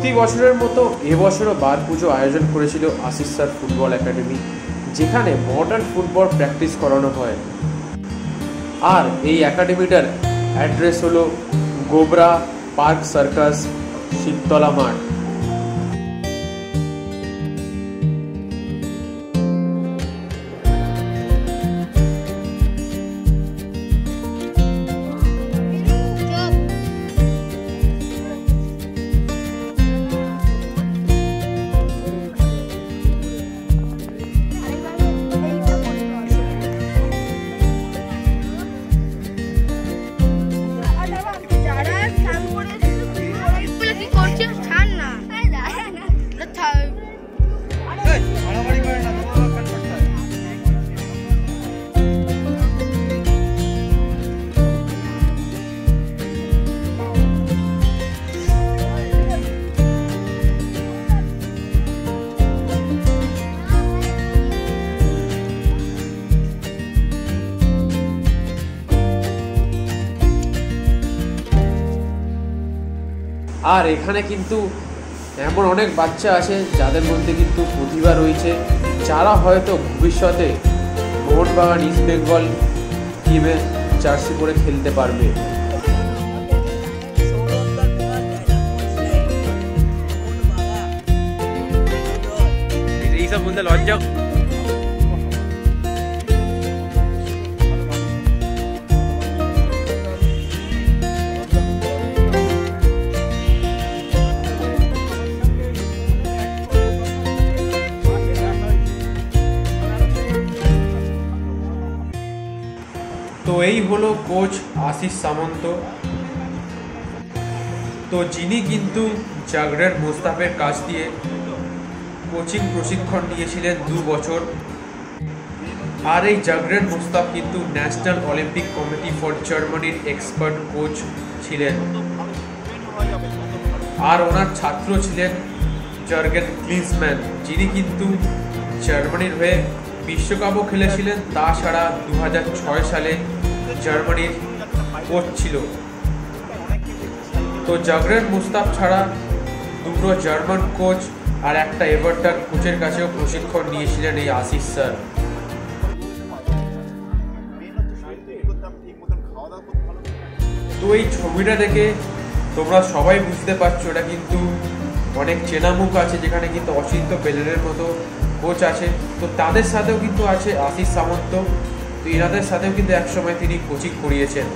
প্রতি বছরের মতো এবছরও বার পুজো আয়োজন করেছিল আশিস স্যার ফুটবল একাডেমি, যেখানে মডার্ন ফুটবল প্র্যাকটিস করানো হয়। আর এই একাডেমিটার অ্যাড্রেস হলো গোবরা পার্ক সার্কাস, শিবতলা মাঠ। আর এখানে কিন্তু এমন অনেক বাচ্চা আছে যাদের মধ্যে কিন্তু প্রতিভা রয়েছে, যারা হয়তো ভবিষ্যতে মোহনবাগান ইস্ট বেঙ্গল টিমে জার্সি পরে খেলতে পারবে। এইসব বলতে লজ্জা। তো এই হলো কোচ আশিস সামন্ত। তো যিনি কিন্তু জাগরের মোস্তাফের কাছ দিয়ে কোচিং প্রশিক্ষণ নিয়েছিলেন 2 বছর। আর এই জাগরের মোস্তাফ কিন্তু ন্যাশনাল অলিম্পিক কমিটি ফর জার্মানির এক্সপার্ট কোচ ছিলেন। আর ওনার ছাত্র ছিলেন জার্গেন ক্লিন্সম্যান, যিনি কিন্তু জার্মানির হয়ে বিশ্বকাপও খেলেছিলেন। তাছাড়া 2006 সালে জার্মানির কোচ ছিল। তো জাগরের মুস্তাফ ছাড়া 2টো জার্মান কোচ আর একটা এভারটন কোচের কাছেও প্রশিক্ষণ নিয়েছিলেন এই আশিস স্যার। তো এই ছবিটা দেখে তোমরা সবাই বুঝতে পারছো এটা কিন্তু অনেক চেনা মুখ আছে, যেখানে কিন্তু অচিন্ত বেলেনের মতো কোচ আছে। তো তাদের সাথেও কিন্তু আছে আশিস সামন্ত। তো এনাদের সাথেও কিন্তু একসময় তিনি কোচিং করিয়েছেন।